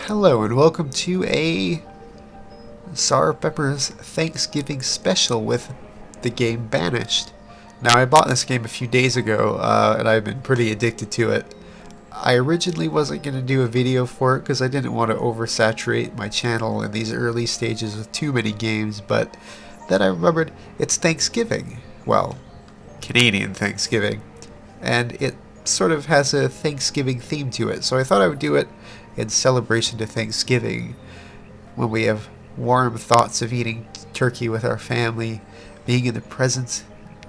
Hello and welcome to a Sour Pepper's Thanksgiving special with the game Banished. Now I bought this game a few days ago and I've been pretty addicted to it. I originally wasn't going to do a video for it because I didn't want to oversaturate my channel in these early stages with too many games, but then I remembered it's Thanksgiving. Well, Canadian Thanksgiving. And it sort of has a Thanksgiving theme to it, so I thought I would do it in celebration to Thanksgiving, when we have warm thoughts of eating turkey with our family, being in the present,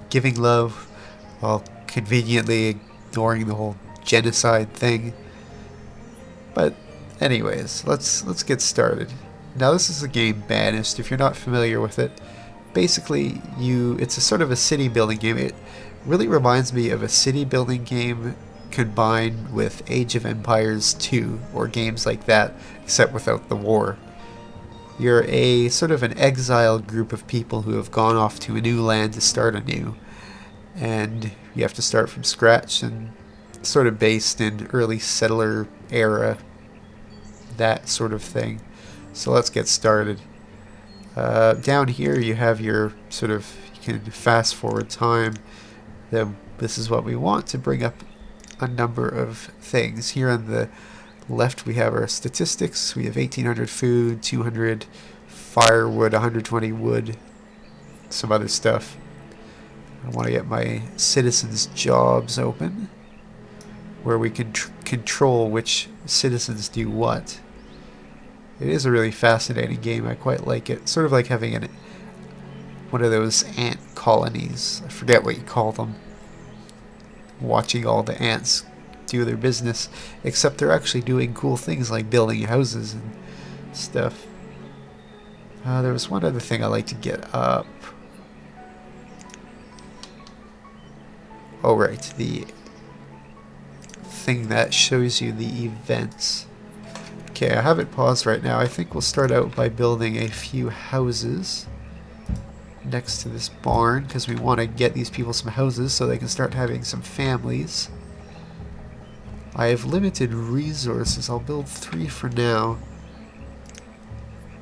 giving love, while conveniently ignoring the whole genocide thing. But anyways, let's get started. Now this is a game Banished. If you're not familiar with it, basically it's a sort of a city building game. It really reminds me of a city building game combined with Age of Empires 2 or games like that, except without the war. You're a sort of an exiled group of people who have gone off to a new land to start anew, and you have to start from scratch, and sort of based in early settler era, that sort of thing. So let's get started. Down here you have your sort of, you can fast forward time. Then this is what we want to bring up a number of things. Here on the left we have our statistics. We have 1800 food, 200 firewood, 120 wood, some other stuff. I want to get my citizens' jobs open, where we can control which citizens do what. It is a really fascinating game. I quite like it. Sort of like having one of those ant colonies. I forget what you call them. Watching all the ants do their business, except they're actually doing cool things like building houses and stuff. There was one other thing I like to get up. Oh right, the thing that shows you the events. Okay, I have it paused right now. I think we'll start out by building a few houses next to this barn, because we want to get these people some houses so they can start having some families. I have limited resources. I'll build 3 for now.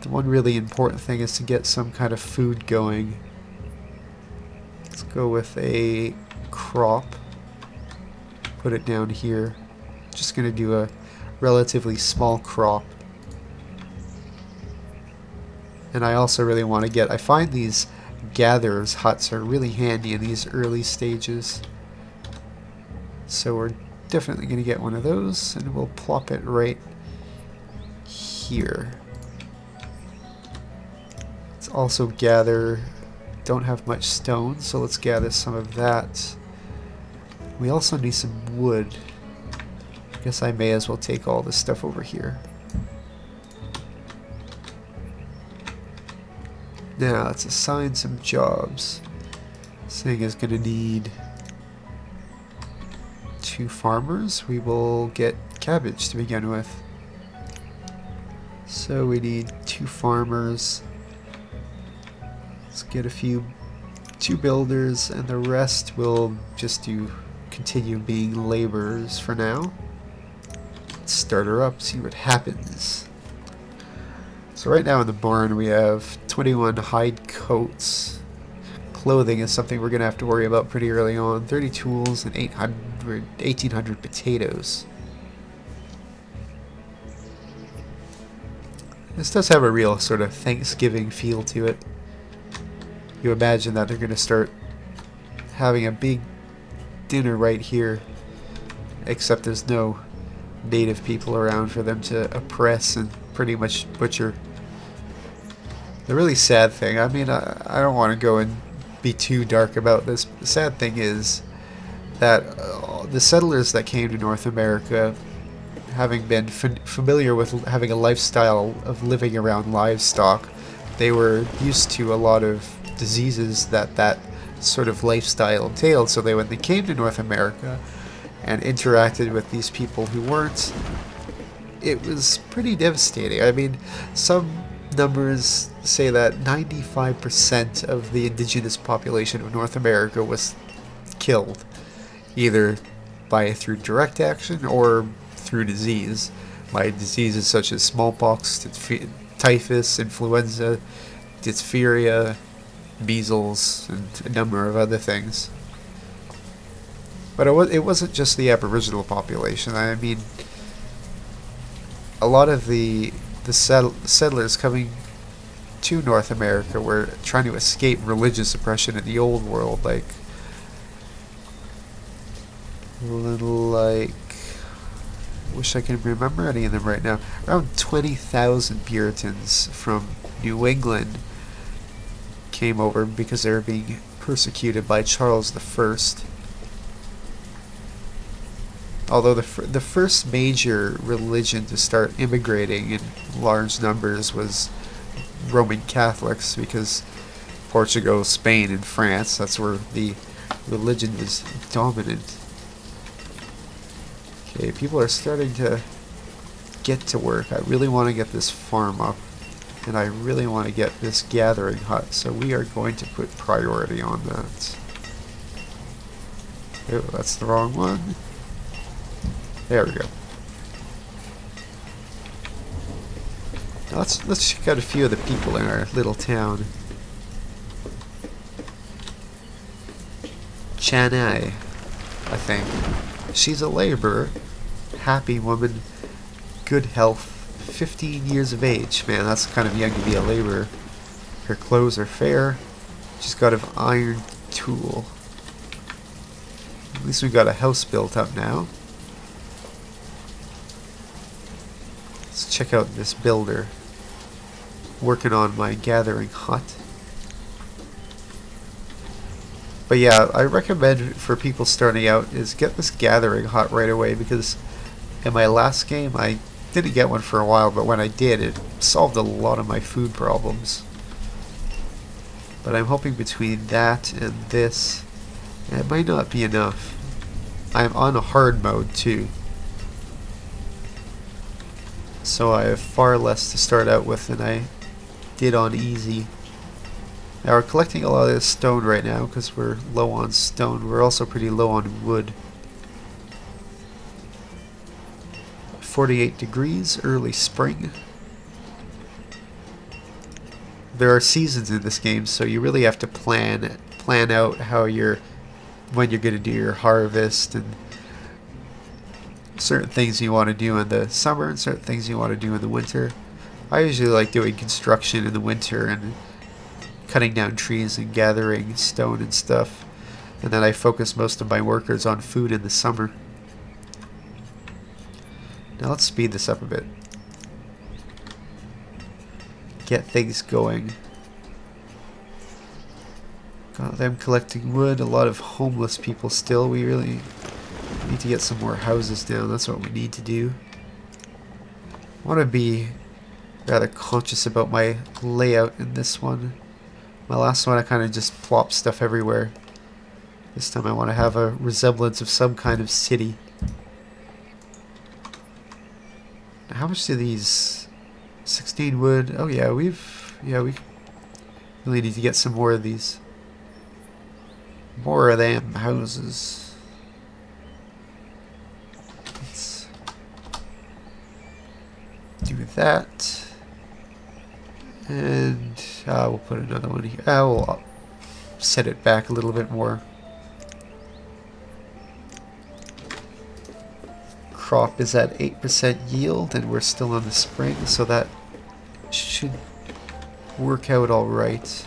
The one really important thing is to get some kind of food going. Let's go with a crop. Put it down here. Just going to do a relatively small crop. And I also really want to get, I find these gatherers' huts are really handy in these early stages. So we're definitely going to get one of those, and we'll plop it right here. Let's also gather, don't have much stone, so let's gather some of that. We also need some wood. I guess I may as well take all this stuff over here. Now let's assign some jobs. This thing is going to need 2 farmers. We will get cabbage to begin with. So we need 2 farmers. Let's get 2 builders, and the rest will just continue being laborers for now. Let's start her up, see what happens. So right now in the barn we have 21 hide coats. Clothing is something we're going to have to worry about pretty early on. 30 tools and 1,800 potatoes. This does have a real sort of Thanksgiving feel to it. You imagine that they're going to start having a big dinner right here, except there's no native people around for them to oppress and pretty much butcher. The really sad thing, I mean, I don't want to go and be too dark about this. The sad thing is that the settlers that came to North America, having been familiar with having a lifestyle of living around livestock, they were used to a lot of diseases that sort of lifestyle entailed. So when they came to North America and interacted with these people who weren't, it was pretty devastating. I mean, some numbers say that 95% of the indigenous population of North America was killed, either through direct action or through disease. by diseases such as smallpox, typhus, influenza, diphtheria, measles, and a number of other things. But it wasn't just the Aboriginal population. I mean, a lot of the settlers coming to North America were trying to escape religious oppression in the old world, like wish I could remember any of them right now. Around 20,000 Puritans from New England came over because they were being persecuted by Charles I. Although the first major religion to start immigrating in large numbers was Roman Catholics, because Portugal, Spain, and France, that's where the religion was dominant. Okay, people are starting to get to work. I really want to get this farm up, and I really want to get this gathering hut, so we are going to put priority on that. Oh, that's the wrong one. There we go. Now let's check out a few of the people in our little town. Chanai, I think. She's a laborer, happy woman, good health, 15 years of age. Man, that's kind of young to be a laborer. Her clothes are fair. She's got an iron tool. At least we've got a house built up now. Let's check out this builder working on my gathering hut. But yeah, I recommend for people starting out is get this gathering hut right away, because in my last game I didn't get one for a while, but when I did, it solved a lot of my food problems. But I'm hoping between that and this, it might not be enough. I'm on a hard mode too, so I have far less to start out with than I did on easy. Now we're collecting a lot of this stone right now because we're low on stone. We're also pretty low on wood. 48 degrees, early spring. There are seasons in this game, so you really have to plan out when you're going to do your harvest, and certain things you want to do in the summer and certain things you want to do in the winter. I usually like doing construction in the winter and cutting down trees and gathering stone and stuff, and then I focus most of my workers on food in the summer. Now let's speed this up a bit. Get things going. Got them collecting wood, a lot of homeless people still. We really need to get some more houses down, that's what we need to do. I want to be rather conscious about my layout in this one. My last one I kind of just plopped stuff everywhere. This time I want to have a resemblance of some kind of city. How much do these 16 wood? Oh yeah, we really need to get some more of these. More of them houses. Let's do that. And we'll put another one here. We'll set it back a little bit more. Crop is at 8% yield, and we're still in the spring, so that should work out all right.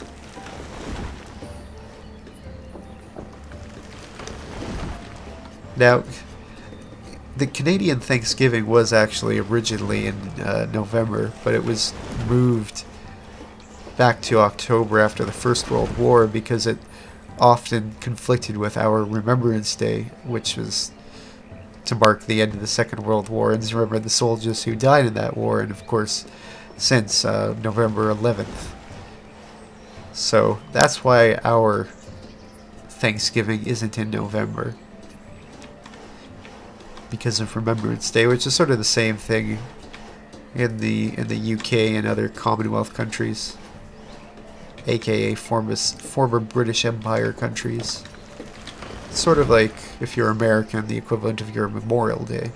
Now, the Canadian Thanksgiving was actually originally in November, but it was moved back to October after the First World War because it often conflicted with our Remembrance Day, which was to mark the end of the Second World War and to remember the soldiers who died in that war, and of course since November 11th. So that's why our Thanksgiving isn't in November, because of Remembrance Day, which is sort of the same thing in the UK and other Commonwealth countries, aka former British Empire countries. It's sort of like, if you're American, the equivalent of your Memorial Day.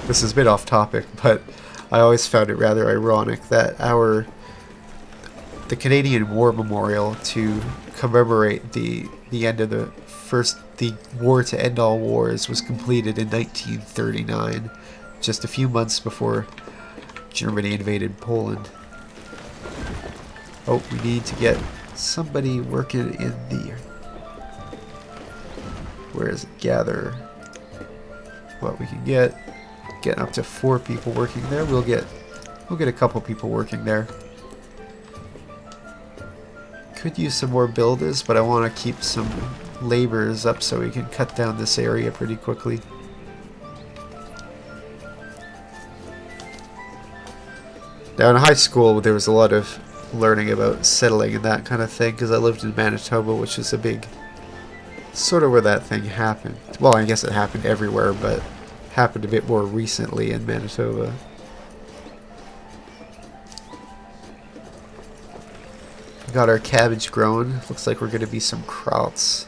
this is a bit off topic, but I always found it rather ironic that the Canadian War Memorial to commemorate the end of the war to end all wars was completed in 1939, just a few months before Germany invaded Poland. Oh, we need to get somebody working in the... Where is it? Gather. What we can get. Getting up to 4 people working there. We'll get a couple people working there. Could use some more builders, but I want to keep some laborers up so we can cut down this area pretty quickly. Now in high school there was a lot of learning about settling and that kind of thing because I lived in Manitoba, which is a big sort of where that thing happened. Well, I guess it happened everywhere, but happened a bit more recently in Manitoba. We got our cabbage growing. Looks like we're going to be some krauts.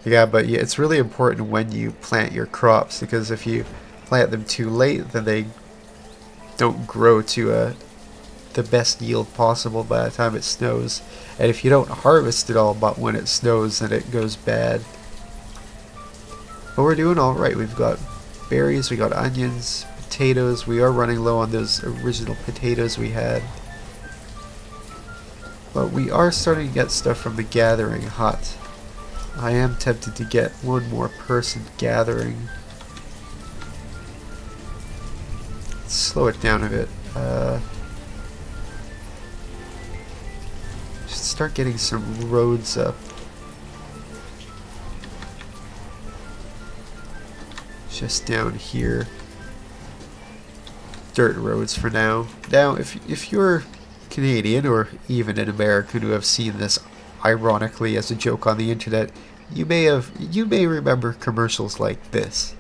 Yeah, but yeah, it's really important when you plant your crops, because if you plant them too late, then they don't grow to the best yield possible by the time it snows. And if you don't harvest it all but when it snows, then it goes bad. But we're doing alright. We've got berries, we got onions, potatoes. We are running low on those original potatoes we had. But we are starting to get stuff from the gathering hut. I am tempted to get one more person gathering. Let's slow it down a bit. Should start getting some roads up. Just down here. Dirt roads for now. Now, if you're Canadian or even an American who have seen this ironically as a joke on the internet, you may remember commercials like this.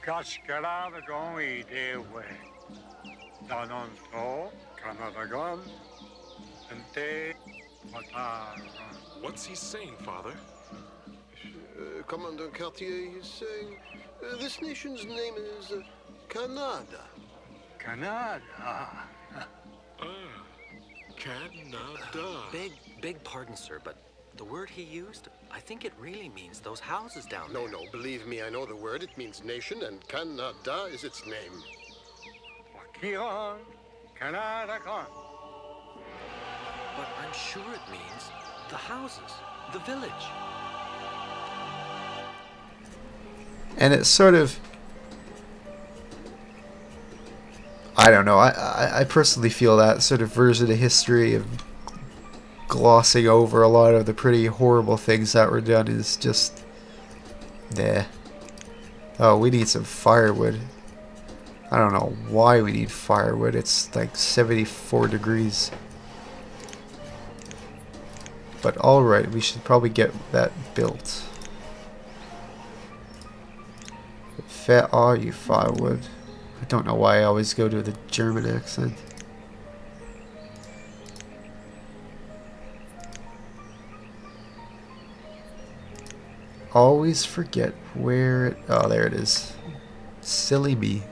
Cascaragon idewe. Danon so, Canadagon, and te mataron. What's he saying, Father? Commandant Cartier is saying this nation's name is Canada. Canada. Canada. Beg pardon, sir, but the word he used, I think it really means those houses down there. No, believe me, I know the word. It means nation, and Canada is its name. Wakion, Canadagon. But I'm sure it means the houses, the village. And it's sort of, I don't know, I personally feel that sort of version of history of glossing over a lot of the pretty horrible things that were done is just, nah. Oh, we need some firewood. I don't know why we need firewood. It's like 74 degrees. But alright, we should probably get that built. Fat are you, firewood? I don't know why I always go to the German accent. Always forget where it... Oh, there it is. Silly me.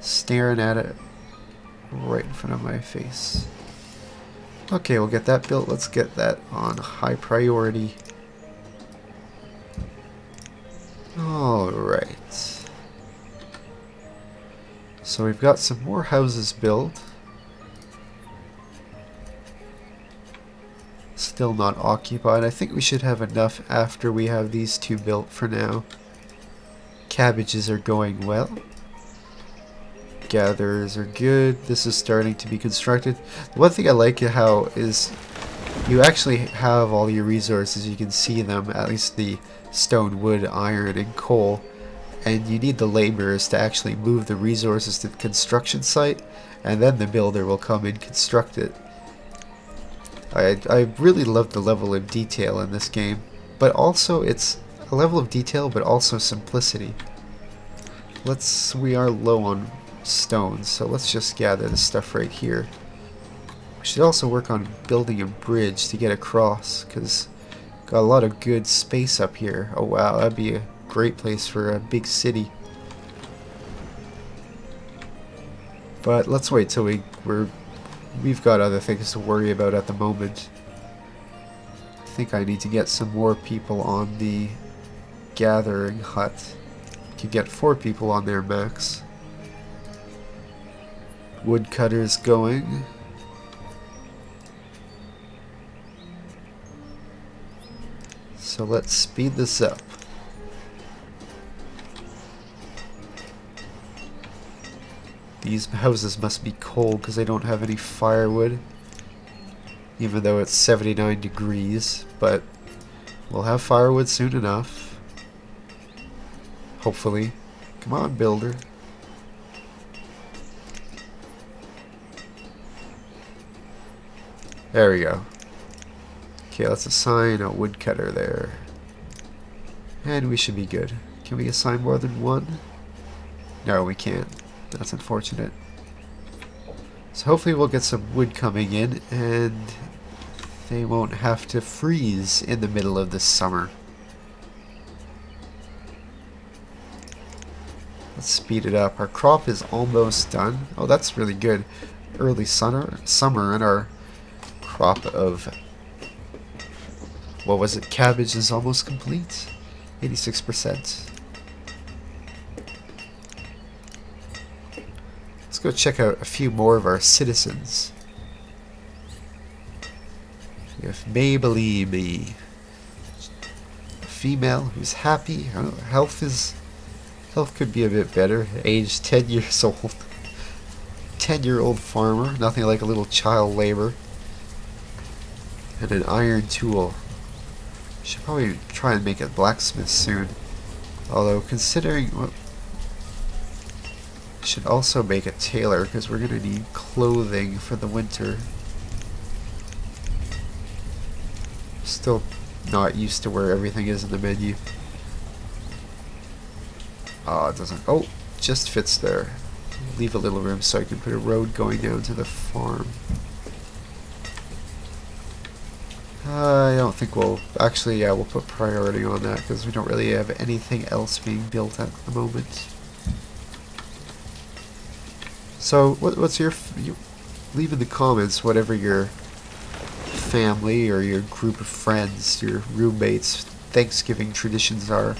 Staring at it right in front of my face. Okay, we'll get that built. Let's get that on high priority. Alright. So we've got some more houses built. Still not occupied. I think we should have enough after we have these two built for now. Cabbages are going well. Gatherers are good. This is starting to be constructed. The one thing I like how is you actually have all your resources. You can see them, at least the stone, wood, iron, and coal. And you need the laborers to actually move the resources to the construction site, and then the builder will come and construct it. I really love the level of detail in this game, but also it's a level of detail but also simplicity. We are low on stones, so let's just gather the stuff right here. We should also work on building a bridge to get across, because got a lot of good space up here. Oh wow, that'd be a great place for a big city. But let's wait till we've got other things to worry about at the moment. I think I need to get some more people on the gathering hut. Can get 4 people on there max. Woodcutter's going. So let's speed this up. These houses must be cold because they don't have any firewood. Even though it's 79 degrees, but we'll have firewood soon enough. Hopefully. Come on, builder. There we go. Okay, let's assign a woodcutter there. And we should be good. Can we assign more than one? No, we can't. That's unfortunate. So hopefully we'll get some wood coming in and they won't have to freeze in the middle of the summer. Let's speed it up. Our crop is almost done. Oh, that's really good. Early summer and our crop of, what was it, cabbage is almost complete. 86%. Let's go check out a few more of our citizens. We have Maybelline, a female who's happy. Health could be a bit better. Age 10 years old. 10-year-old farmer, nothing like a little child labor. And an iron tool. Should probably try and make a blacksmith soon. Although considering should also make a tailor because we're gonna need clothing for the winter. Still not used to where everything is in the menu. Oh, it doesn't. Oh, just fits there. Leave a little room so I can put a road going down to the farm. I don't think we'll actually. Yeah, we'll put priority on that because we don't really have anything else being built at the moment. So, what's your... leave in the comments whatever your family or your group of friends, your roommates, Thanksgiving traditions are.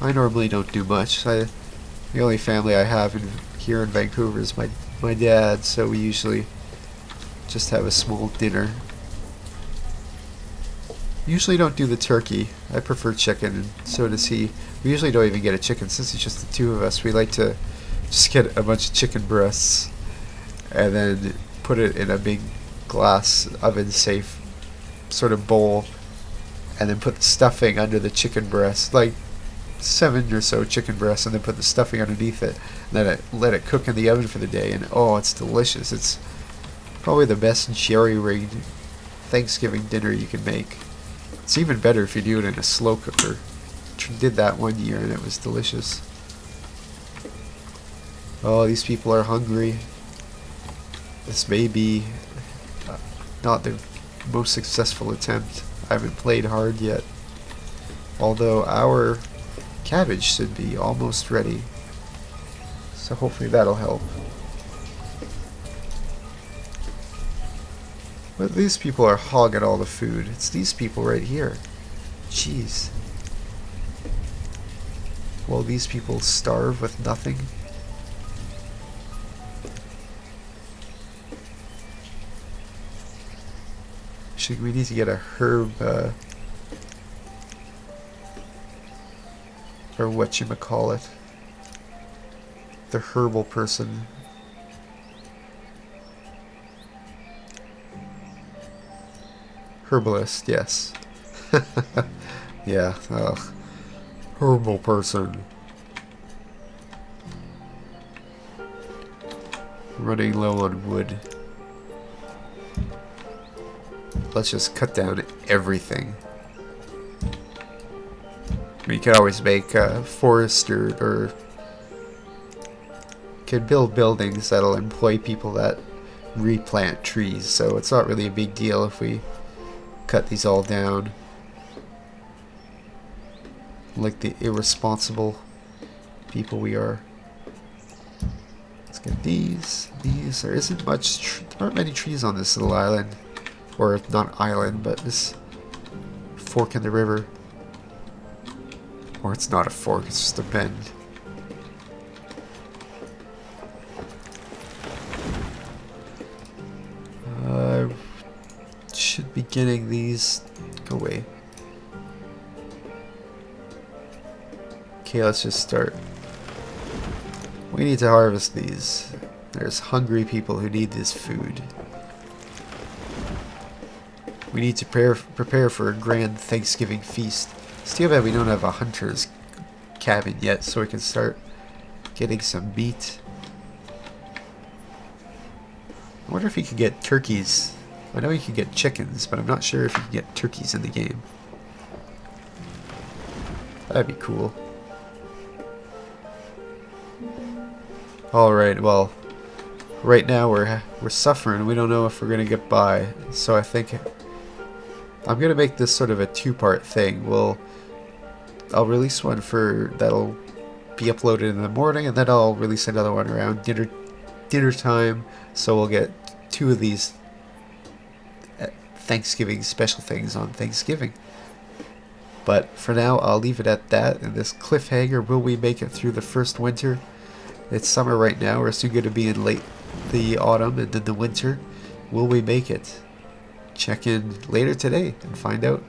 I normally don't do much. The only family I have here in Vancouver is my dad, so we usually just have a small dinner. Usually don't do the turkey. I prefer chicken, and so does he. We usually don't even get a chicken since it's just the two of us. We like to just get a bunch of chicken breasts and then put it in a big glass oven safe sort of bowl and then put the stuffing under the chicken breast, like 7 or so chicken breasts, and then put the stuffing underneath it and let it cook in the oven for the day, and oh, it's delicious. It's probably the best jerry-rigged Thanksgiving dinner you can make. It's even better if you do it in a slow cooker. Did that one year and it was delicious. Oh, these people are hungry. This may be not the most successful attempt. I haven't played hard yet. Although our cabbage should be almost ready. So hopefully that'll help. But these people are hogging all the food. It's these people right here. Jeez. Will these people starve with nothing? We need to get a herb, or whatchamacallit. The herbal person. Herbalist, yes. Yeah, herbal person. Running low on wood. let's just cut down everything. I mean, you could always make a forest or could build buildings that'll employ people that replant trees, so it's not really a big deal if we cut these all down like the irresponsible people we are. Let's get these. There isn't much, there aren't many trees on this little island, or not island, but this fork in the river. Or it's not a fork, it's just a bend. Should be getting these. Go away. Okay, let's just start. We need to harvest these. There's hungry people who need this food. We need to prepare for a grand Thanksgiving feast. It's too bad we don't have a hunter's cabin yet, so we can start getting some meat. I wonder if you can get turkeys. I know you can get chickens, but I'm not sure if you can get turkeys in the game. That'd be cool. Alright, well, right now we're suffering. We don't know if we're gonna get by, so I think I'm gonna make this sort of a two-part thing. I'll release one that'll be uploaded in the morning, and then I'll release another one around dinner time. So we'll get two of these Thanksgiving special things on Thanksgiving. But for now, I'll leave it at that. And this cliffhanger: will we make it through the first winter? It's summer right now. We're soon going to be in the autumn and then the winter. Will we make it? Check in later today and find out.